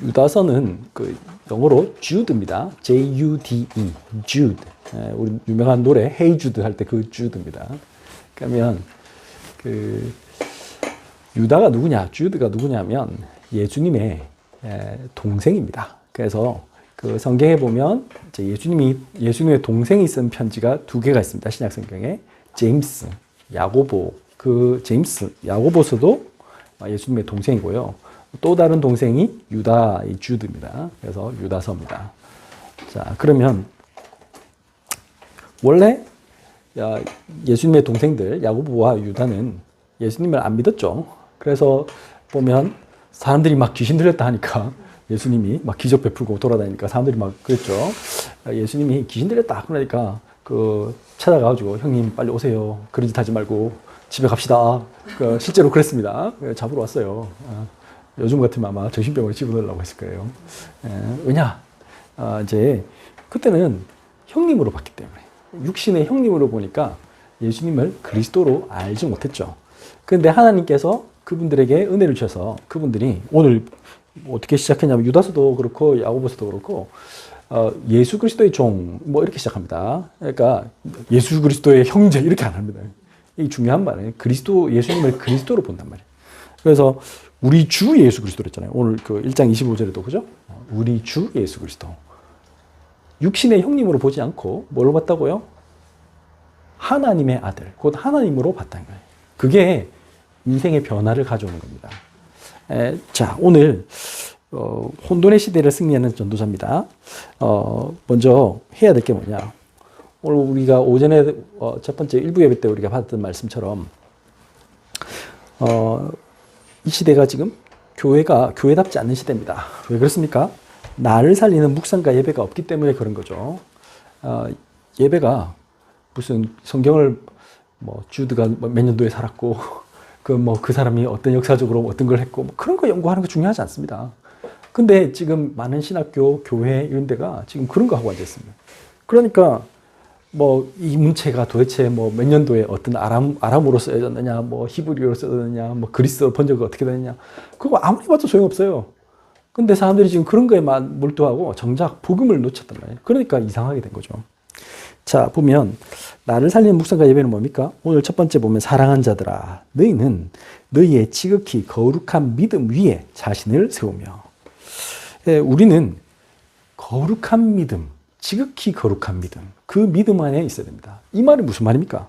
유다서는 그 영어로 Jude입니다. J-U-D-E, Jude. 우리 유명한 노래 Hey Jude 할 때 그 Jude입니다. 그러면 그 유다가 누구냐, 주드가 누구냐면 예수님의 동생입니다. 그래서 그 성경에 보면 이제 예수님의 동생이 쓴 편지가 두 개가 있습니다. 신약 성경에 제임스, 야고보. 그 제임스, 야고보서도 예수님의 동생이고요. 또 다른 동생이 유다, 이 주드입니다. 그래서 유다서입니다. 자, 그러면 원래 예수님의 동생들 야고보와 유다는 예수님을 안 믿었죠. 그래서 보면 사람들이 막 귀신 들렸다 하니까 예수님이 막 기적 베풀고 돌아다니니까 사람들이 막 그랬죠. 예수님이 귀신 들렸다 그러니까 그 찾아가가지고 형님 빨리 오세요. 그런 짓 하지 말고 집에 갑시다. 실제로 그랬습니다. 잡으러 왔어요. 요즘 같으면 아마 정신병원에 집어넣으려고 했을 거예요. 왜냐? 이제 그때는 형님으로 봤기 때문에 육신의 형님으로 보니까 예수님을 그리스도로 알지 못했죠. 그런데 하나님께서 그분들에게 은혜를 주셔서 그분들이 오늘 어떻게 시작했냐면 유다서도 그렇고 야고보서도 그렇고 예수 그리스도의 종 뭐 이렇게 시작합니다. 그러니까 예수 그리스도의 형제 이렇게 안 합니다. 이 중요한 말이에요. 예수님을 그리스도로 본단 말이에요. 그래서 우리 주 예수 그리스도로 했잖아요. 오늘 그 1장 25절에도 그죠? 우리 주 예수 그리스도. 육신의 형님으로 보지 않고 뭘로 봤다고요? 하나님의 아들, 곧 하나님으로 봤다는 거예요. 그게 인생의 변화를 가져오는 겁니다. 자, 오늘 혼돈의 시대를 승리하는 전도자입니다. 먼저 해야 될 게 뭐냐? 오늘 우리가 오전에 첫 번째 일부 예배 때 우리가 받았던 말씀처럼 이 시대가 지금 교회답지 않는 시대입니다. 왜 그렇습니까? 나를 살리는 묵상과 예배가 없기 때문에 그런 거죠. 예배가 무슨 성경을 뭐 주드가 몇 년도에 살았고 그 사람이 어떤 역사적으로 어떤 걸 했고 뭐 그런 거 연구하는 거 중요하지 않습니다. 근데 지금 많은 신학교, 교회 이런 데가 지금 그런 거 하고 앉아 있습니다. 그러니까 뭐 이 문체가 도대체 뭐 몇 년도에 어떤 아람어로 쓰여졌느냐, 뭐 히브리어로 쓰여졌느냐, 뭐 그리스어 번역이 어떻게 되느냐, 그거 아무리 봐도 소용없어요. 근데 사람들이 지금 그런 거에만 몰두하고 정작 복음을 놓쳤단 말이에요. 그러니까 이상하게 된 거죠. 자, 보면 나를 살리는 묵상과 예배는 뭡니까? 오늘 첫 번째 보면 사랑한 자들아 너희는 너희의 지극히 거룩한 믿음 위에 자신을 세우며. 우리는 거룩한 믿음, 지극히 거룩한 믿음, 그 믿음 안에 있어야 됩니다. 이 말이 무슨 말입니까?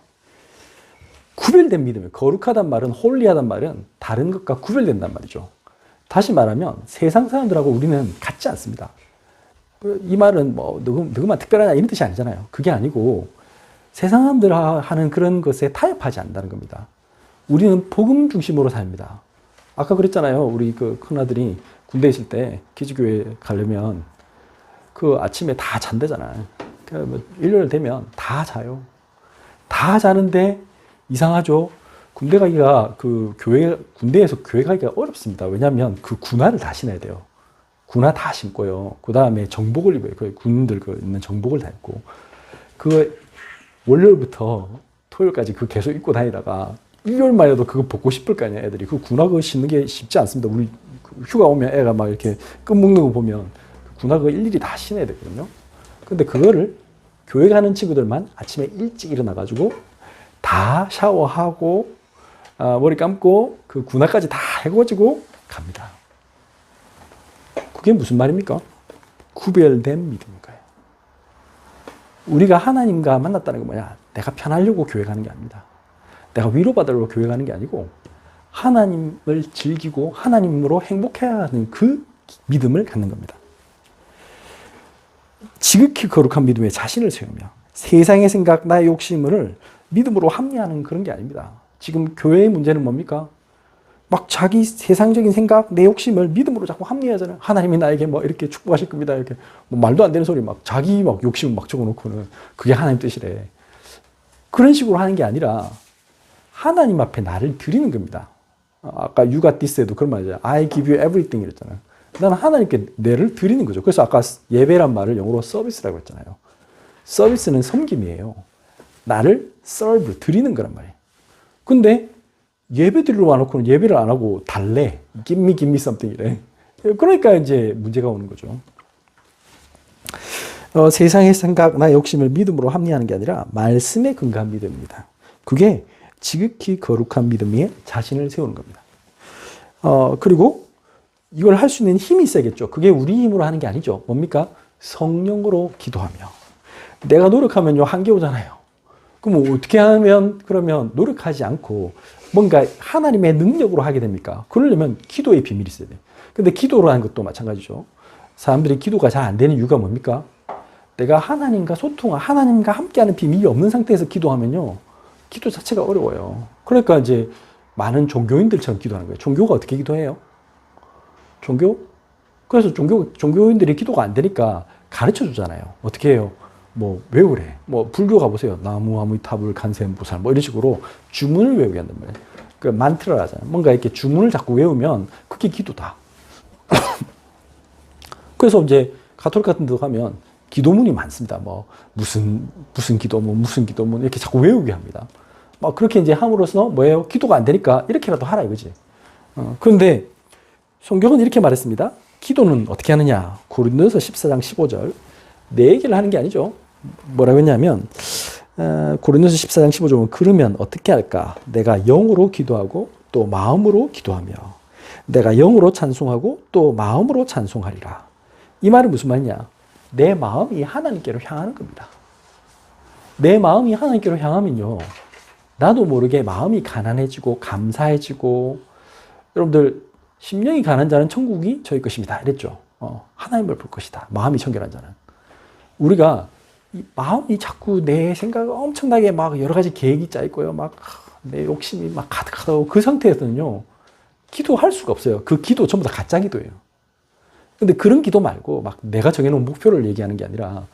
구별된 믿음이에요. 거룩하단 말은, 홀리하단 말은 다른 것과 구별된단 말이죠. 다시 말하면 세상 사람들하고 우리는 같지 않습니다. 이 말은 뭐 누구만 특별하냐 이런 뜻이 아니잖아요. 그게 아니고 세상 사람들 하는 그런 것에 타협하지 않는다는 겁니다. 우리는 복음 중심으로 삽니다. 아까 그랬잖아요. 우리 그 큰아들이 군대에 있을 때 기지교회 가려면 그 아침에 다 잔대잖아요. 그러니까 일요일 되면 다 자요. 다 자는데 이상하죠. 군대 가기가 군대에서 교회 가기가 어렵습니다. 왜냐하면 그 군화를 다 신어야 돼요. 군화 다 신고요. 그 다음에 정복을 입어요. 그 군인들 있는 정복을 다 입고. 그 월요일부터 토요일까지 그 계속 입고 다니다가 일요일만 해도 그거 벗고 싶을 거 아니야, 애들이. 그 군화 그거 신는 게 쉽지 않습니다. 우리 휴가 오면 애가 막 이렇게 끈 묶는 거 보면 군화 그거 일일이 다 신어야 되거든요. 근데 그거를 교회 가는 친구들만 아침에 일찍 일어나가지고 다 샤워하고 머리 감고 그 군화까지 다 해가지고 갑니다. 그게 무슨 말입니까? 구별된 믿음인 거예요. 우리가 하나님과 만났다는 건 뭐냐? 내가 편하려고 교회 가는 게 아닙니다. 내가 위로받으려고 교회 가는 게 아니고 하나님을 즐기고 하나님으로 행복해야 하는 그 믿음을 갖는 겁니다. 지극히 거룩한 믿음에 자신을 세우며 세상의 생각, 나의 욕심을 믿음으로 합리하는 그런 게 아닙니다. 지금 교회의 문제는 뭡니까? 막 자기 세상적인 생각, 내 욕심을 믿음으로 자꾸 합리하잖아요. 하나님이 나에게 뭐 이렇게 축복하실 겁니다. 이렇게 뭐 말도 안 되는 소리 막 자기 막 욕심을 막 적어놓고는 그게 하나님 뜻이래. 그런 식으로 하는 게 아니라 하나님 앞에 나를 드리는 겁니다. 아까 You got this에도 그런 말이잖아요. I give you everything 이랬잖아요. 나는 하나님께 내를 드리는 거죠. 그래서 아까 예배란 말을 영어로 서비스라고 했잖아요. 서비스는 섬김이에요. 나를 serve, 드리는 거란 말이에요. 근데 예배 드리러 와놓고는 예배를 안 하고 달래. Give me something 이래. 그러니까 이제 문제가 오는 거죠. 세상의 생각나 욕심을 믿음으로 합리하는 게 아니라 말씀에 근거한 믿음입니다. 그게 지극히 거룩한 믿음에 자신을 세우는 겁니다. 그리고 이걸 할 수 있는 힘이 있어야겠죠. 그게 우리 힘으로 하는 게 아니죠. 뭡니까? 성령으로 기도하며. 내가 노력하면요, 한계 오잖아요. 그럼 어떻게 하면, 그러면 노력하지 않고 뭔가 하나님의 능력으로 하게 됩니까? 그러려면 기도의 비밀이 있어야 돼요. 근데 기도로 하는 것도 마찬가지죠. 사람들이 기도가 잘 안 되는 이유가 뭡니까? 내가 하나님과 소통하고 하나님과 함께하는 비밀이 없는 상태에서 기도하면요, 기도 자체가 어려워요. 그러니까 이제 많은 종교인들처럼 기도하는 거예요. 종교가 어떻게 기도해요? 그래서 종교인들이 기도가 안 되니까 가르쳐 주잖아요. 어떻게 해요? 뭐 외우래. 뭐 불교 가보세요. 나무 아미타불 간센보살 뭐 이런 식으로 주문을 외우게 한단 말이에요. 그 만트라잖아요. 뭔가 이렇게 주문을 자꾸 외우면 그게 기도다. 그래서 이제 가톨릭 같은 데 가면 기도문이 많습니다. 뭐 무슨 기도문 이렇게 자꾸 외우게 합니다. 막 그렇게 이제 함으로써 뭐예요? 기도가 안 되니까 이렇게라도 하라 이거지. 그런데 성경은 이렇게 말했습니다. 기도는 어떻게 하느냐? 고린도서 14장 15절. 내 얘기를 하는 게 아니죠. 뭐라고 했냐면 고린도서 14장 15절은 그러면 어떻게 할까? 내가 영으로 기도하고 또 마음으로 기도하며 내가 영으로 찬송하고 또 마음으로 찬송하리라. 이 말은 무슨 말이냐? 내 마음이 하나님께로 향하는 겁니다. 내 마음이 하나님께로 향하면요, 나도 모르게 마음이 가난해지고 감사해지고, 여러분들 심령이 가난 자는 천국이 저희 것입니다 이랬죠. 하나님을 볼 것이다. 마음이 청결한 자는. 우리가 이 마음이 자꾸 내 생각을 엄청나게 막 여러 가지 계획이 짜 있고요. 막 내 욕심이 막 가득하다고 그 상태에서는요, 기도할 수가 없어요. 그 기도 전부 다 가짜 기도예요. 근데 그런 기도 말고 막 내가 정해놓은 목표를 얘기하는 게 아니라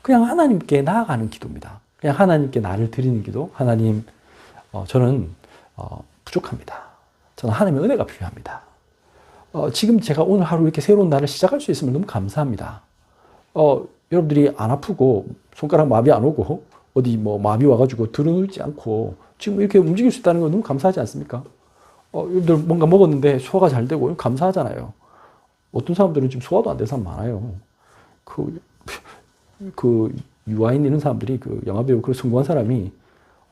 그냥 하나님께 나아가는 기도입니다. 그냥 하나님께 나를 드리는 기도. 하나님, 저는 부족합니다. 저는 하나님의 은혜가 필요합니다. 지금 제가 오늘 하루 이렇게 새로운 날을 시작할 수 있으면 너무 감사합니다. 여러분들이 안 아프고 손가락 마비 안 오고 어디 뭐 마비 와가지고 드러누지 않고 지금 이렇게 움직일 수 있다는 건 너무 감사하지 않습니까? 여러분들 뭔가 먹었는데 소화가 잘 되고 감사하잖아요. 어떤 사람들은 지금 소화도 안 되는 사람 많아요. 그 유아인 이런 사람들이 그 영화배우 그 성공한 사람이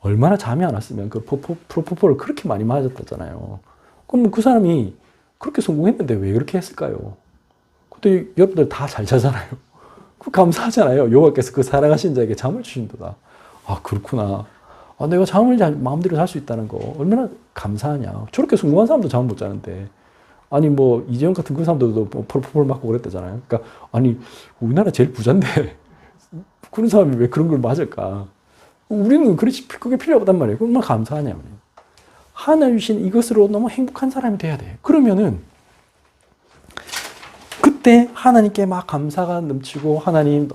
얼마나 잠이 안 왔으면 그 프로포폴을 그렇게 많이 맞았다잖아요. 그럼 그 사람이 그렇게 성공했는데 왜 그렇게 했을까요? 근데 여러분들 다 잘 자잖아요. 그 감사하잖아요. 여호와께서 그 사랑하신 자에게 잠을 주신도다. 아, 그렇구나. 내가 잠을 마음대로 잘 수 있다는 거 얼마나 감사하냐. 저렇게 성공한 사람도 잠을 못 자는데. 아니 뭐 이재용 같은 그 사람들도 폴 맞고 그랬다잖아요. 그러니까 아니 우리나라 제일 부자인데 그런 사람이 왜 그런 걸 맞을까? 우리는 그게 필요 없단 말이에요. 얼마나 감사하냐. 하나님 주신 이것으로 너무 행복한 사람이 돼야 돼. 그러면은 그때 하나님께 막 감사가 넘치고 하나님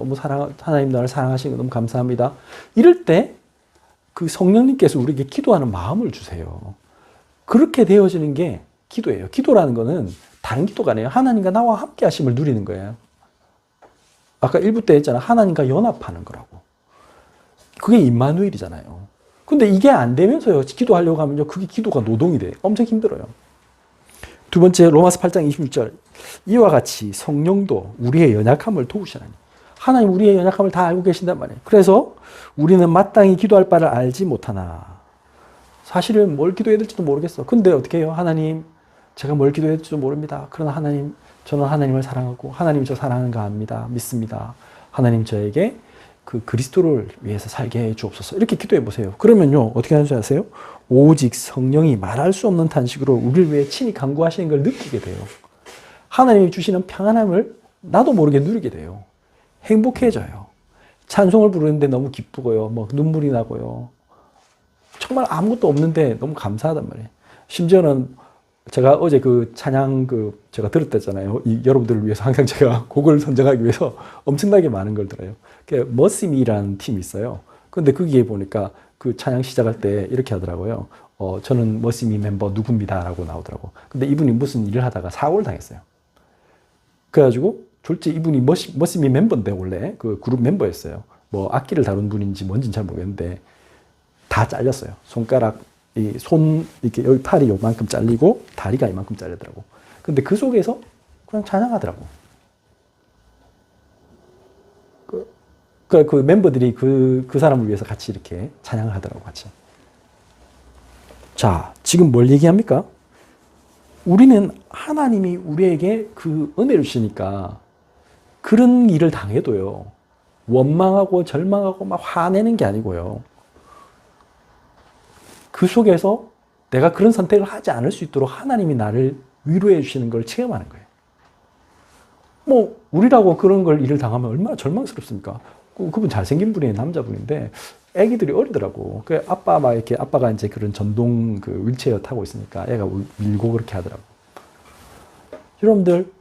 나를 사랑하시는 거 너무 감사합니다. 이럴 때 그 성령님께서 우리에게 기도하는 마음을 주세요. 그렇게 되어지는 게 기도예요. 기도라는 거는 다른 기도가 아니에요. 하나님과 나와 함께 하심을 누리는 거예요. 아까 1부 때 했잖아. 하나님과 연합하는 거라고. 그게 임마누엘이잖아요. 근데 이게 안 되면서요, 기도하려고 하면요, 그게 기도가 노동이 돼. 엄청 힘들어요. 두 번째, 로마서 8장 26절. 이와 같이 성령도 우리의 연약함을 도우시나니. 하나님 우리의 연약함을 다 알고 계신단 말이에요. 그래서 우리는 마땅히 기도할 바를 알지 못하나. 사실은 뭘 기도해야 될지도 모르겠어. 근데 어떻게 해요? 하나님, 제가 뭘 기도해야 될지도 모릅니다. 그러나 하나님, 저는 하나님을 사랑하고 하나님이 저 사랑하는 거 압니다. 믿습니다. 하나님 저에게 그 그리스도를 위해서 살게 해 주옵소서. 이렇게 기도해 보세요. 그러면요, 어떻게 하는 줄 아세요? 오직 성령이 말할 수 없는 탄식으로 우리를 위해 친히 간구하시는 걸 느끼게 돼요. 하나님이 주시는 평안함을 나도 모르게 누리게 돼요. 행복해져요. 찬송을 부르는데 너무 기쁘고요. 뭐 눈물이 나고요. 정말 아무것도 없는데 너무 감사하단 말이에요. 심지어는 제가 어제 그 찬양 제가 들었다잖아요. 여러분들을 위해서 항상 제가 곡을 선정하기 위해서 엄청나게 많은 걸 들어요. 머시미라는 팀이 있어요. 근데 거기에 보니까 그 찬양 시작할 때 이렇게 하더라고요. 저는 머시미 멤버 누구입니다. 라고 나오더라고. 근데 이분이 무슨 일을 하다가 사고를 당했어요. 그래가지고 졸지 이분이 머시미 멤버인데 원래 그 그룹 멤버였어요. 뭐 악기를 다룬 분인지 뭔지는 잘 모르겠는데 다 잘렸어요. 손가락, 이렇게 여기 팔이 요만큼 잘리고 다리가 이만큼 잘리더라고. 근데 그 속에서 그냥 찬양하더라고. 그 멤버들이 그 사람을 위해서 같이 이렇게 찬양을 하더라고, 같이. 자, 지금 뭘 얘기합니까? 우리는 하나님이 우리에게 그 은혜를 주시니까 그런 일을 당해도요, 원망하고 절망하고 막 화내는 게 아니고요. 그 속에서 내가 그런 선택을 하지 않을 수 있도록 하나님이 나를 위로해 주시는 걸 체험하는 거예요. 뭐 우리라고 그런 걸 일을 당하면 얼마나 절망스럽습니까? 그분 잘생긴 분이에요. 남자분인데 애기들이 어리더라고. 그 아빠가 이제 그런 전동 그 휠체어 타고 있으니까 애가 밀고 그렇게 하더라고. 여러분들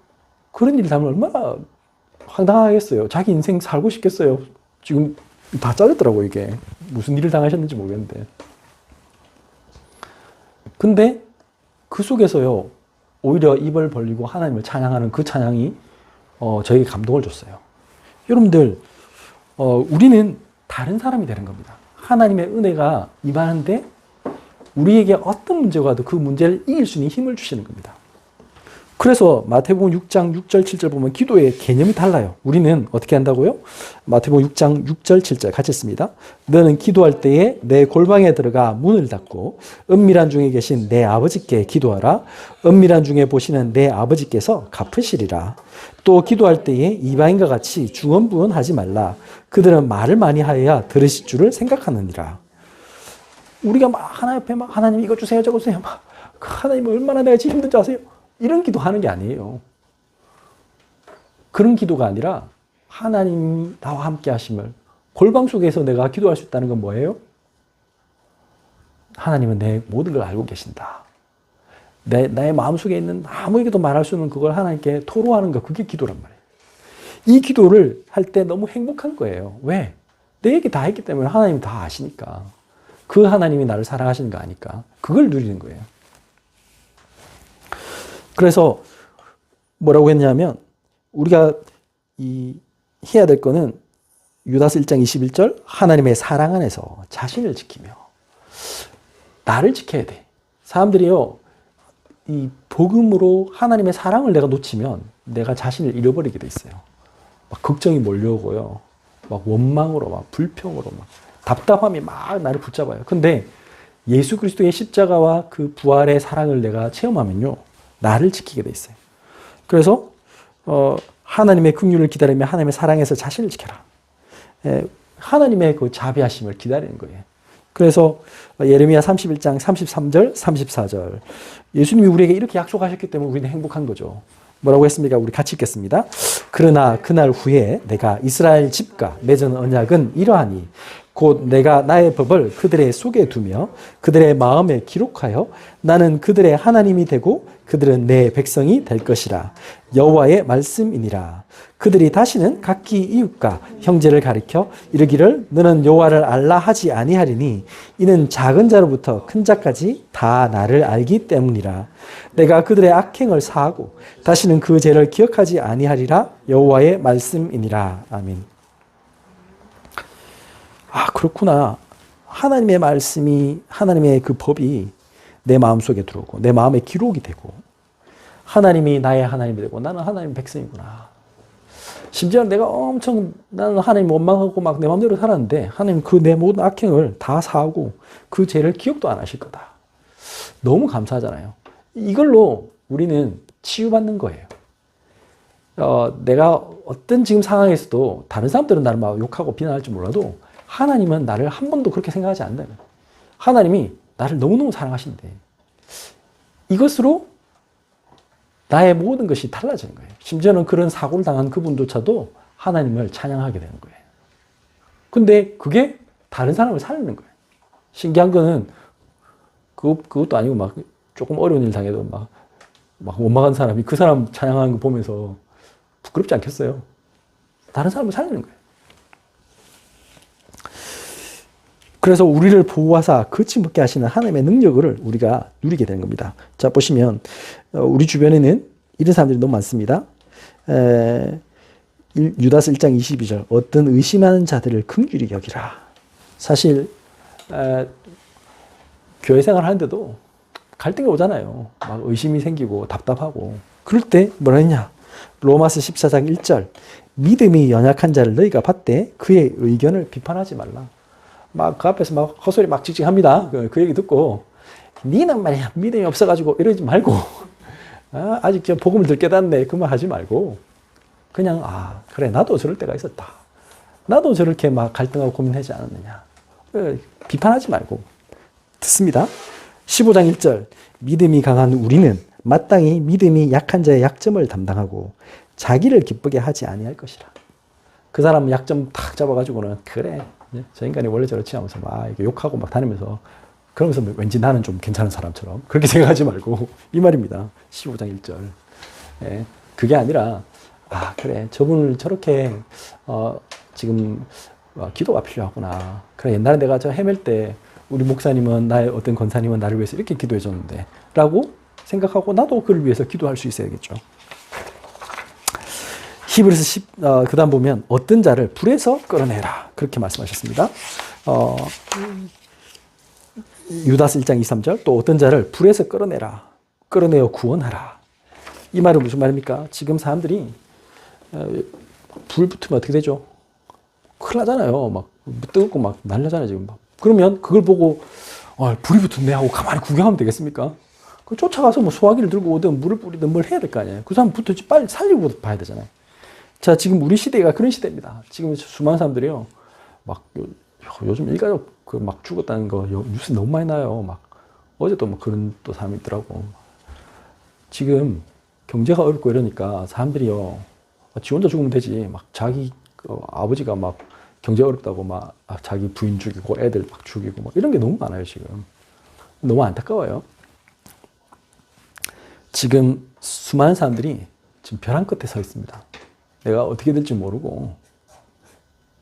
그런 일 당하면 얼마나 황당하겠어요. 자기 인생 살고 싶겠어요. 지금 다 잘렸더라고, 이게. 무슨 일을 당하셨는지 모르겠는데. 근데 그 속에서요, 오히려 입을 벌리고 하나님을 찬양하는 그 찬양이 저에게 감동을 줬어요. 여러분들, 우리는 다른 사람이 되는 겁니다. 하나님의 은혜가 임하는데 우리에게 어떤 문제가 와도 그 문제를 이길 수 있는 힘을 주시는 겁니다. 그래서 마태복음 6장 6절 7절 보면 기도의 개념이 달라요. 우리는 어떻게 한다고요? 마태복음 6장 6절 7절 같이 읽습니다. 너는 기도할 때에 내 골방에 들어가 문을 닫고 은밀한 중에 계신 내 아버지께 기도하라. 은밀한 중에 보시는 내 아버지께서 갚으시리라. 또 기도할 때에 이방인과 같이 중언부언하지 말라. 그들은 말을 많이 하여야 들으실 줄을 생각하느니라. 우리가 막 하나님 앞에 막 하나님 이거 주세요 저거 주세요 막 하나님 얼마나 내가 지금 힘든지 아세요? 이런 기도하는 게 아니에요. 그런 기도가 아니라 하나님 나와 함께 하심을 골방 속에서 내가 기도할 수 있다는 건 뭐예요? 하나님은 내 모든 걸 알고 계신다. 나의 마음속에 있는 아무에게도 말할 수 없는 그걸 하나님께 토로하는 거, 그게 기도란 말이에요. 이 기도를 할 때 너무 행복한 거예요. 왜? 내 얘기 다 했기 때문에 하나님이 다 아시니까. 그 하나님이 나를 사랑하시는 거 아니까. 그걸 누리는 거예요. 그래서 뭐라고 했냐면 우리가 해야 될 거는 유다서 1장 21절 하나님의 사랑 안에서 자신을 지키며 나를 지켜야 돼. 사람들이요, 이 복음으로 하나님의 사랑을 내가 놓치면 내가 자신을 잃어버리게 돼 있어요. 막 걱정이 몰려오고요. 막 원망으로, 막 불평으로, 막 답답함이 막 나를 붙잡아요. 근데 예수 그리스도의 십자가와 그 부활의 사랑을 내가 체험하면요, 나를 지키게 돼 있어요. 그래서 하나님의 긍휼을 기다리며 하나님의 사랑에서 자신을 지켜라. 하나님의 그 자비하심을 기다리는 거예요. 그래서 예레미야 31장 33절, 34절 예수님이 우리에게 이렇게 약속하셨기 때문에 우리는 행복한 거죠. 뭐라고 했습니까? 우리 같이 읽겠습니다. 그러나 그날 후에 내가 이스라엘 집과 맺은 언약은 이러하니 곧 내가 나의 법을 그들의 속에 두며 그들의 마음에 기록하여 나는 그들의 하나님이 되고 그들은 내 백성이 될 것이라. 여호와의 말씀이니라. 그들이 다시는 각기 이웃과 형제를 가리켜 이르기를 너는 여호와를 알라 하지 아니하리니 이는 작은 자로부터 큰 자까지 다 나를 알기 때문이라. 내가 그들의 악행을 사하고 다시는 그 죄를 기억하지 아니하리라. 여호와의 말씀이니라. 아멘. 아, 그렇구나. 하나님의 말씀이, 하나님의 그 법이 내 마음속에 들어오고 내 마음에 기록이 되고 하나님이 나의 하나님이 되고 나는 하나님의 백성이구나. 심지어 내가 나는 하나님 원망하고 막 내 마음대로 살았는데 하나님 그 내 모든 악행을 다 사하고 그 죄를 기억도 안 하실 거다. 너무 감사하잖아요. 이걸로 우리는 치유받는 거예요. 내가 어떤 지금 상황에서도 다른 사람들은 나를 막 욕하고 비난할지 몰라도 하나님은 나를 한 번도 그렇게 생각하지 않는다. 하나님이 나를 너무너무 사랑하신대. 이것으로 나의 모든 것이 달라지는 거예요. 심지어는 그런 사고를 당한 그분조차도 하나님을 찬양하게 되는 거예요. 근데 그게 다른 사람을 살리는 거예요. 신기한 거는 그것도 아니고 막 조금 어려운 일 당해도 막 원망한 사람이 그 사람 찬양하는 거 보면서 부끄럽지 않겠어요? 다른 사람을 살리는 거예요. 그래서 우리를 보호하사 거침없게 하시는 하나님의 능력을 우리가 누리게 되는 겁니다. 자, 보시면 우리 주변에는 이런 사람들이 너무 많습니다. 유다서 1장 22절 어떤 의심하는 자들을 긍휼히 여기라. 사실 교회 생활 하는데도 갈등이 오잖아요. 막 의심이 생기고 답답하고 그럴 때 뭐라 했냐. 로마서 14장 1절. 믿음이 연약한 자를 너희가 봤되 그의 의견을 비판하지 말라. 막 그 앞에서 막 헛소리 막 칙칙합니다. 그 얘기 듣고 니는 말이야 믿음이 없어가지고 이러지 말고 아직 저 복음을 덜 깨닫네 그 말 하지 말고 그냥 그래 나도 저럴 때가 있었다. 나도 저렇게 막 갈등하고 고민하지 않았느냐. 비판하지 말고 듣습니다. 15장 1절. 믿음이 강한 우리는 마땅히 믿음이 약한 자의 약점을 담당하고 자기를 기쁘게 하지 아니할 것이라. 그 사람 약점 탁 잡아가지고는 그래 저 인간이 원래 저렇지 하면서 막 이렇게 욕하고 막 다니면서 그러면서 왠지 나는 좀 괜찮은 사람처럼 그렇게 생각하지 말고 이 말입니다. 15장 1절. 예, 그게 아니라 그래 저분을 저렇게 지금 기도가 필요하구나. 그래 옛날에 내가 저 헤맬 때 우리 목사님은 나의 어떤 권사님은 나를 위해서 이렇게 기도해 줬는데 라고 생각하고 나도 그를 위해서 기도할 수 있어야겠죠. 히브리서 그 다음 보면 어떤 자를 불에서 끌어내라 그렇게 말씀하셨습니다. 유다서 1장 2, 3절 또 어떤 자를 불에서 끌어내라 끌어내어 구원하라. 이 말은 무슨 말입니까? 지금 사람들이 불 붙으면 어떻게 되죠? 큰일 나잖아요. 막 뜨겁고 막 날려잖아요 지금. 그러면 그걸 보고 불이 붙었네 하고 가만히 구경하면 되겠습니까? 그 쫓아가서 뭐 소화기를 들고 오든 물을 뿌리든 뭘 해야 될 거 아니에요. 그 사람 붙었지 빨리 살리고 봐야 되잖아요. 자, 지금 우리 시대가 그런 시대입니다. 지금 수많은 사람들이요, 막 요즘 일가족 막 죽었다는 거 뉴스 너무 많이 나요. 막 어제도 막 그런 또 사람이 있더라고. 지금 경제가 어렵고 이러니까 사람들이요, 지 혼자 죽으면 되지. 막 자기 아버지가 막 경제 어렵다고 막 자기 부인 죽이고 애들 막 죽이고 막 이런 게 너무 많아요 지금. 너무 안타까워요. 지금 수많은 사람들이 지금 벼랑 끝에 서 있습니다. 내가 어떻게 될지 모르고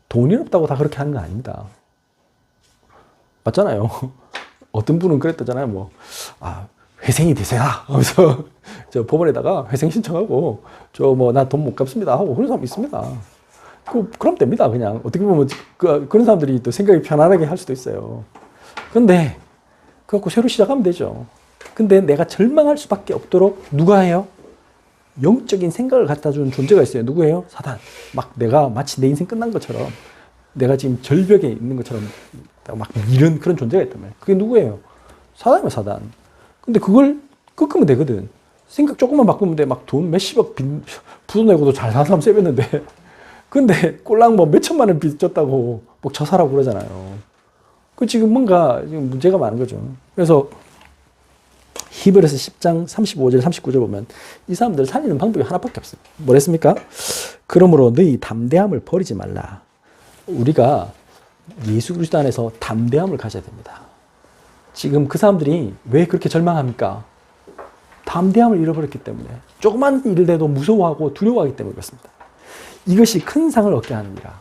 돈이 없다고 다 그렇게 하는 거 아닙니다. 맞잖아요. 어떤 분은 그랬다잖아요. 뭐 회생이 되세요 하면서 저 법원에다가 회생 신청하고 저 뭐 나 돈 못 갚습니다 하고 그런 사람 있습니다. 그럼 됩니다. 그냥 어떻게 보면 그런 사람들이 또 생각이 편안하게 할 수도 있어요. 근데 그래갖고 새로 시작하면 되죠. 근데 내가 절망할 수밖에 없도록 누가 해요? 영적인 생각을 갖다 주는 존재가 있어요. 누구예요? 사단. 막 내가 마치 내 인생 끝난 것처럼 내가 지금 절벽에 있는 것처럼 막 이런 그런 존재가 있단 말이에요. 그게 누구예요? 사단이에요, 사단. 근데 그걸 꺾으면 되거든. 생각 조금만 바꾸면 돼. 막 돈 몇십억 부도 내고도 잘 사는 사람 쎄봤는데 근데 꼴랑 뭐 몇천만 원 빚 졌다고 뭐 저 사라고 그러잖아요. 그 지금 뭔가 지금 문제가 많은 거죠. 그래서 히브리서 10장 35절 39절 보면 이 사람들 살리는 방법이 하나밖에 없어요. 뭐랬습니까? 그러므로 너희 담대함을 버리지 말라. 우리가 예수 그리스도 안에서 담대함을 가져야 됩니다. 지금 그 사람들이 왜 그렇게 절망합니까? 담대함을 잃어버렸기 때문에 조그만 일을 해도 무서워하고 두려워하기 때문에 그렇습니다. 이것이 큰 상을 얻게 하느니라.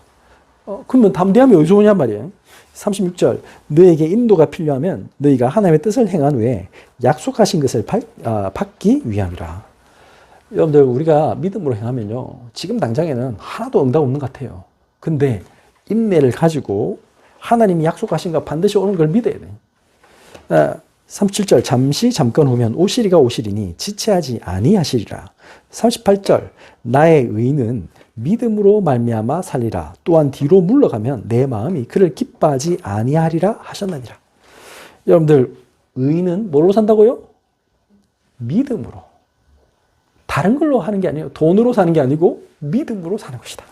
그러면 담대함이 어디서 오냔 말이에요. 36절 너에게 인도가 필요하면 너희가 하나님의 뜻을 행한 후에 약속하신 것을 받기 위함이라. 여러분들 우리가 믿음으로 행하면요 지금 당장에는 하나도 응답 없는 것 같아요. 근데 인내를 가지고 하나님이 약속하신 거 반드시 오는 걸 믿어야 돼. 37절 잠깐 후면 오시리가 오시리니 지체하지 아니하시리라. 38절 나의 의는 믿음으로 말미암아 살리라. 또한 뒤로 물러가면 내 마음이 그를 기뻐하지 아니하리라 하셨느니라. 여러분들 의는 뭐로 산다고요? 믿음으로. 다른 걸로 하는 게 아니에요. 돈으로 사는 게 아니고 믿음으로 사는 것이다.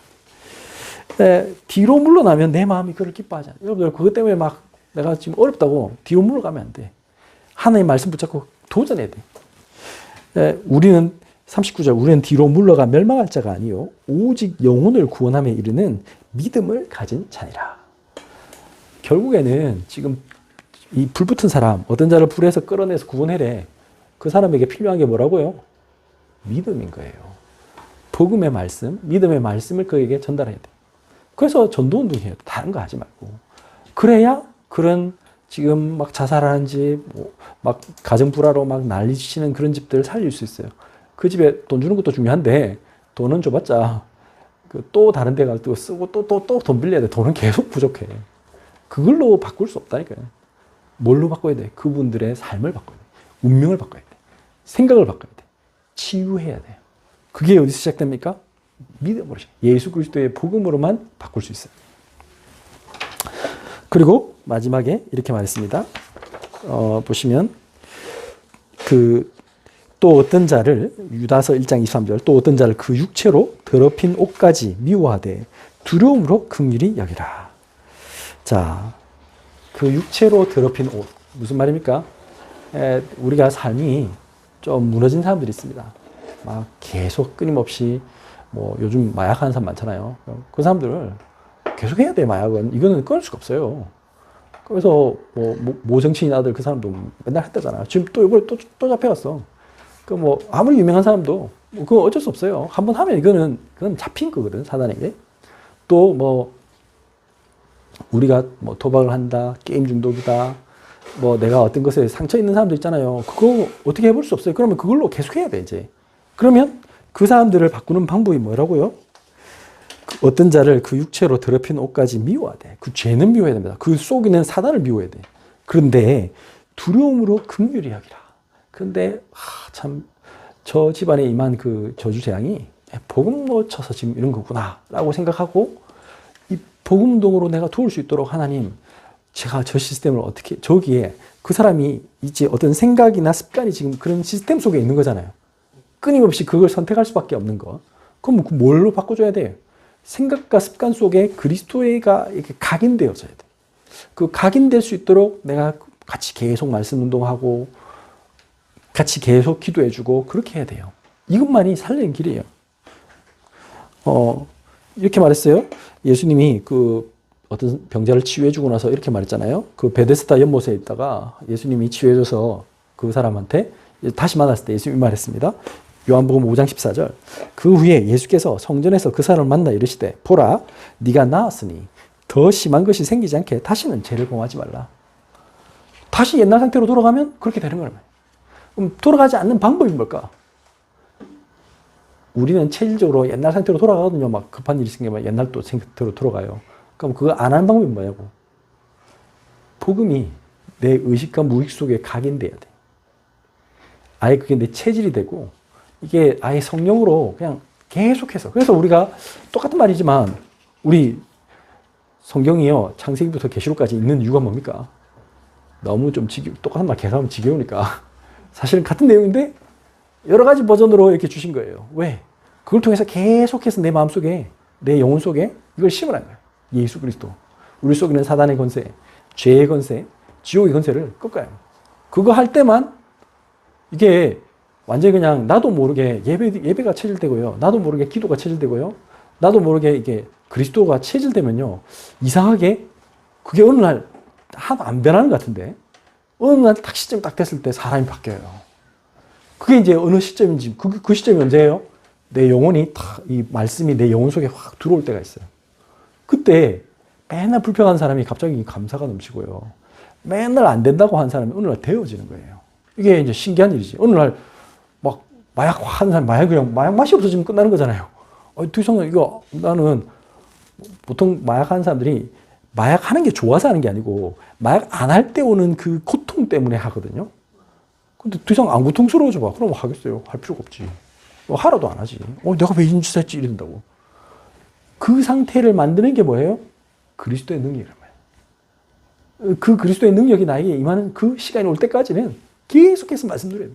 뒤로 물러나면 내 마음이 그를 기뻐하지 않아요. 여러분들 그것 때문에 막 내가 지금 어렵다고 뒤로 물러가면 안 돼. 하나님의 말씀 붙잡고 도전해야 돼. 우리는 39절 우리는 뒤로 물러가 멸망할 자가 아니요 오직 영혼을 구원함에 이르는 믿음을 가진 자니라. 결국에는 지금 이 불붙은 사람 어떤 자를 불에서 끌어내서 구원해래. 그 사람에게 필요한 게 뭐라고요? 믿음인 거예요. 복음의 말씀, 믿음의 말씀을 그에게 전달해야 돼. 그래서 전도운동해요. 다른 거 하지 말고. 그래야 그런 지금 막 자살하는 집, 막 가정불화로 막 난리치는 그런 집들을 살릴 수 있어요. 그 집에 돈 주는 것도 중요한데 돈은 줘봤자 또 다른 데 가서 또 쓰고 또 돈 빌려야 돼. 돈은 계속 부족해. 그걸로 바꿀 수 없다니까요. 뭘로 바꿔야 돼? 그분들의 삶을 바꿔야 돼. 운명을 바꿔야 돼. 생각을 바꿔야 돼. 치유해야 돼요. 그게 어디서 시작됩니까? 믿음으로. 예수 그리스도의 복음으로만 바꿀 수 있어요. 그리고 마지막에 이렇게 말했습니다. 보시면 또 어떤 자를 유다서 1장 23절 또 어떤 자를 그 육체로 더럽힌 옷까지 미워하되 두려움으로 긍휼히 여기라. 자, 그 육체로 더럽힌 옷 무슨 말입니까? 우리가 삶이 좀 무너진 사람들이 있습니다. 막 계속 끊임없이 뭐 요즘 마약하는 사람 많잖아요. 그 사람들을 계속 해야 돼. 마약은 이거는 끊을 수가 없어요. 그래서 모 정치인 아들 그 사람도 맨날 했다잖아. 지금 또 이번에 또 잡혀갔어. 그 뭐 아무리 유명한 사람도 그거 어쩔 수 없어요. 한번 하면 그건 잡힌 거거든, 사단에게. 또 뭐 우리가 뭐 도박을 한다, 게임 중독이다, 뭐 내가 어떤 것에 상처 있는 사람도 있잖아요. 그거 어떻게 해볼 수 없어요. 그러면 그걸로 계속 해야 돼, 이제. 그러면 그 사람들을 바꾸는 방법이 뭐라고요? 어떤 자를 그 육체로 더럽힌 옷까지 미워하되, 그 죄는 미워해야 됩니다. 그 속이는 사단을 미워해야 돼. 그런데 두려움으로 긍휼히 여기라. 그런데 참 저 집안에 임한 그 저주 재앙이 복음 놓쳐서 지금 이런 거구나 라고 생각하고 이 복음동으로 내가 도울 수 있도록 하나님, 제가 저 시스템을 어떻게, 저기에 그 사람이 이제 어떤 생각이나 습관이 지금 그런 시스템 속에 있는 거잖아요. 끊임없이 그걸 선택할 수밖에 없는 거. 그럼 뭘로 바꿔줘야 돼요? 생각과 습관 속에 그리스도가 이렇게 각인되어져야 돼. 그 각인될 수 있도록 내가 같이 계속 말씀 운동하고 같이 계속 기도해주고 그렇게 해야 돼요. 이것만이 살리는 길이에요. 이렇게 말했어요. 예수님이 그 어떤 병자를 치유해주고 나서 이렇게 말했잖아요. 그 베데스다 연못에 있다가 예수님이 치유해줘서 그 사람한테 다시 만났을 때 예수님이 말했습니다. 요한복음 5장 14절. 그 후에 예수께서 성전에서 그 사람을 만나 이르시되 보라, 네가 나았으니 더 심한 것이 생기지 않게 다시는 죄를 범하지 말라. 다시 옛날 상태로 돌아가면 그렇게 되는 거예요. 그럼 돌아가지 않는 방법이 뭘까? 우리는 체질적으로 옛날 상태로 돌아가거든요. 막 급한 일이 생기면 옛날 또 상태로 돌아가요. 그럼 그거 안 하는 방법이 뭐냐고. 복음이 내 의식과 무의식 속에 각인돼야 돼. 아예 그게 내 체질이 되고 이게 아예 성령으로 그냥 계속해서. 그래서 우리가 똑같은 말이지만 우리 성경이요, 창세기부터 계시록까지 있는 이유가 뭡니까? 너무 좀 똑같은 말 계속하면 지겨우니까. 사실은 같은 내용인데 여러 가지 버전으로 이렇게 주신 거예요. 왜? 그걸 통해서 계속해서 내 마음속에, 내 영혼 속에 이걸 심으라는 거예요. 예수 그리스도. 우리 속에 있는 사단의 권세, 죄의 권세, 지옥의 권세를 꺾어야 해요. 그거 할 때만 이게 완전히 그냥 나도 모르게 예배가 체질되고요. 나도 모르게 기도가 체질되고요. 나도 모르게 이게 그리스도가 체질되면요. 이상하게 그게 어느 날 하나도 안 변하는 것 같은데 어느 날 딱 시점이 딱 됐을 때 사람이 바뀌어요. 그게 이제 어느 시점인지, 그 시점이 언제예요? 내 영혼이 딱 이 말씀이 내 영혼 속에 확 들어올 때가 있어요. 그때 맨날 불평하는 사람이 갑자기 감사가 넘치고요. 맨날 안 된다고 하는 사람이 어느 날 되어지는 거예요. 이게 이제 신기한 일이지. 어느 날 막 마약 하는 사람, 마약 맛이 없어지면 끝나는 거잖아요. 더 이상 이거 나는 보통 마약 하는 사람들이 마약 하는 게 좋아서 하는 게 아니고 마약 안 할 때 오는 그 고통 때문에 하거든요. 근데 더 이상 안 고통스러워져 봐. 그럼 하겠어요. 할 필요가 없지. 하라도 안 하지. 내가 왜 이런 짓 했지 이런다고. 그 상태를 만드는 게 뭐예요? 그리스도의 능력이란 말이에요. 그 그리스도의 능력이 나에게 임하는 그 시간이 올 때까지는 계속해서 말씀드려요.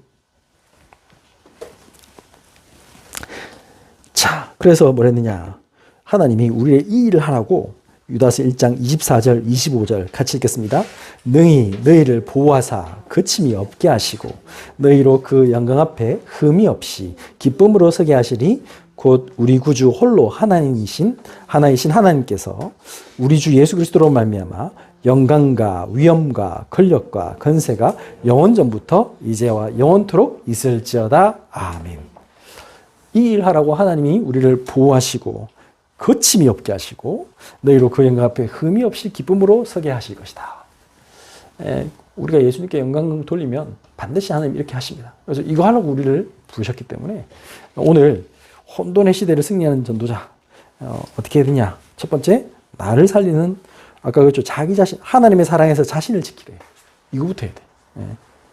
자, 그래서 뭐랬느냐. 하나님이 우리의 이 일을 하라고 유다서 1장 24절, 25절 같이 읽겠습니다. 능히 너희를 보호하사 거침이 없게 하시고 너희로 그 영광 앞에 흠이 없이 기쁨으로 서게 하시리. 곧 우리 구주 홀로 하나님이신 하나님께서 우리 주 예수 그리스도로 말미암아 영광과 위엄과 권력과 건세가 영원 전부터 이제와 영원토록 있을지어다. 아멘. 이 일 하라고 하나님이 우리를 보호하시고 거침이 없게 하시고 너희로 그 영광 앞에 흠이 없이 기쁨으로 서게 하실 것이다. 우리가 예수님께 영광 돌리면 반드시 하나님 이렇게 하십니다. 그래서 이거 하려고 우리를 부르셨기 때문에 오늘 혼돈의 시대를 승리하는 전도자 어떻게 해야 되냐. 첫 번째, 나를 살리는, 아까 그랬죠, 자기 자신, 하나님의 사랑에서 자신을 지키래. 이거부터 해야 돼.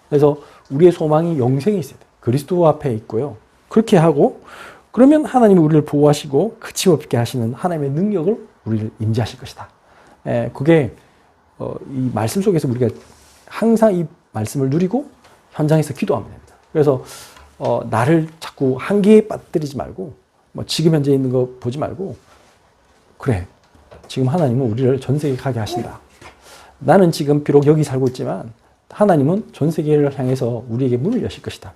그래서 우리의 소망이 영생에 있어야 돼. 그리스도 앞에 있고요. 그렇게 하고 그러면 하나님이 우리를 보호하시고 그침없게 하시는 하나님의 능력을 우리를 임재하실 것이다. 그게 이 말씀 속에서 우리가 항상 이 말씀을 누리고 현장에서 기도하면 됩니다. 그래서 나를 자꾸 한계에 빠뜨리지 말고 뭐 지금 현재 있는 거 보지 말고 그래 지금 하나님은 우리를 전 세계 가게 하신다. 나는 지금 비록 여기 살고 있지만 하나님은 전 세계를 향해서 우리에게 문을 여실 것이다.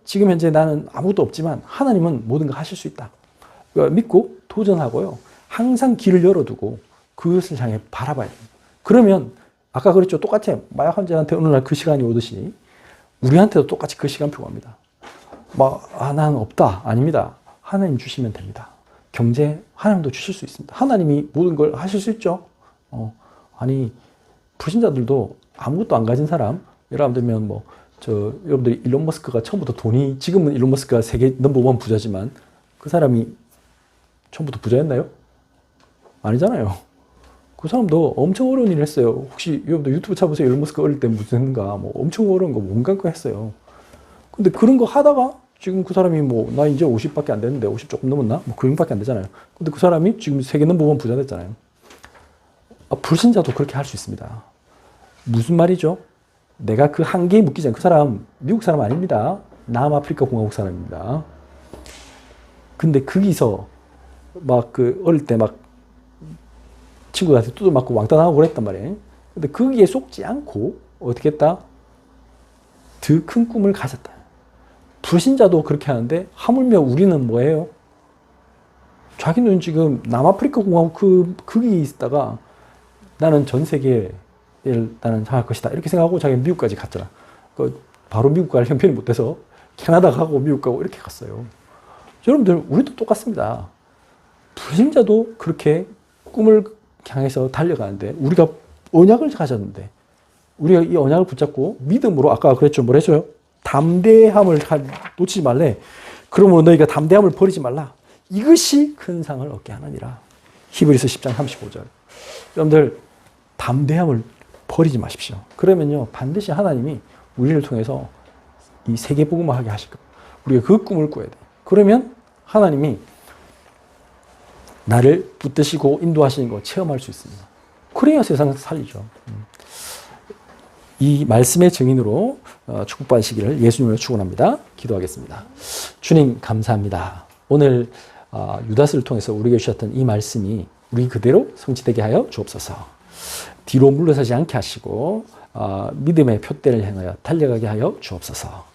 지금 현재 나는 아무것도 없지만 하나님은 모든 걸 하실 수 있다. 믿고 도전하고요. 항상 길을 열어두고 그것을 향해 바라봐야 됩니다. 그러면 아까 그랬죠. 똑같아요. 마약 환자한테 어느 날 그 시간이 오듯이 우리한테도 똑같이 그 시간표가 옵니다. 난 없다. 아닙니다. 하나님 주시면 됩니다. 경제 하나님도 주실 수 있습니다. 하나님이 모든 걸 하실 수 있죠. 불신자들도 아무것도 안 가진 사람, 예를 들면 여러분들이 일론 머스크가 처음부터 지금은 일론 머스크가 세계 넘버원 부자지만 그 사람이 처음부터 부자였나요? 아니잖아요. 그 사람도 엄청 어려운 일을 했어요. 혹시 여러분들 유튜브 찾아보세요. 일론 머스크 어릴 때 무슨가 엄청 어려운 거 뭔가 했어요. 근데 그런 거 하다가 지금 그 사람이 나 이제 50밖에 안 됐는데 50 조금 넘었나? 그 정도밖에 안 되잖아요. 근데 그 사람이 지금 세계 넘버원 부자 됐잖아요. 불신자도 그렇게 할 수 있습니다. 무슨 말이죠? 내가 그 한계에 묶이지 않고 그 사람 미국 사람 아닙니다. 남아프리카 공화국 사람입니다. 근데 거기서 어릴 때 친구들한테 두들맞고 왕따 나고 그랬단 말이에요. 근데 거기에 속지 않고 어떻게 했다? 더 큰 꿈을 가졌다. 불신자도 그렇게 하는데 하물며 우리는 뭐예요? 자기는 지금 남아프리카 공화국 거기 있다가 나는 전 세계를 나는 향할 것이다. 이렇게 생각하고 자기는 미국까지 갔잖아. 바로 미국 갈 형편이 못 돼서 캐나다 가고 미국 가고 이렇게 갔어요. 여러분들, 우리도 똑같습니다. 불신자도 그렇게 꿈을 향해서 달려가는데 우리가 언약을 가졌는데 우리가 이 언약을 붙잡고 믿음으로 아까 그랬죠. 뭐랬어요? 담대함을 놓치지 말래. 그러므로 너희가 담대함을 버리지 말라. 이것이 큰 상을 얻게 하느니라. 히브리서 10장 35절. 여러분들 담대함을 버리지 마십시오. 그러면요 반드시 하나님이 우리를 통해서 이 세계복음을 하게 하실 겁니다. 우리가 그 꿈을 꿔야 돼요. 그러면 하나님이 나를 붙드시고 인도하시는 거 체험할 수 있습니다. 그래야 세상을 살리죠. 이 말씀의 증인으로 축복받으시기를 예수님으로 축원합니다. 기도하겠습니다. 주님 감사합니다. 오늘 유다스를 통해서 우리에게 주셨던 이 말씀이 우리 그대로 성취되게 하여 주옵소서. 뒤로 물러서지 않게 하시고 믿음의 표대를 향하여 달려가게 하여 주옵소서.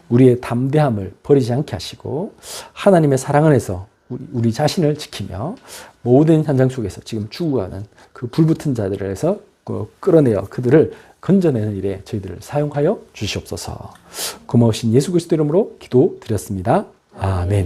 우리의 담대함을 버리지 않게 하시고 하나님의 사랑 안에서 우리 자신을 지키며 모든 현장 속에서 지금 죽어가는 그 불붙은 자들에서 끌어내어 그들을 건져내는 일에 저희들을 사용하여 주시옵소서. 고마우신 예수 그리스도 이름으로 기도드렸습니다. 아멘.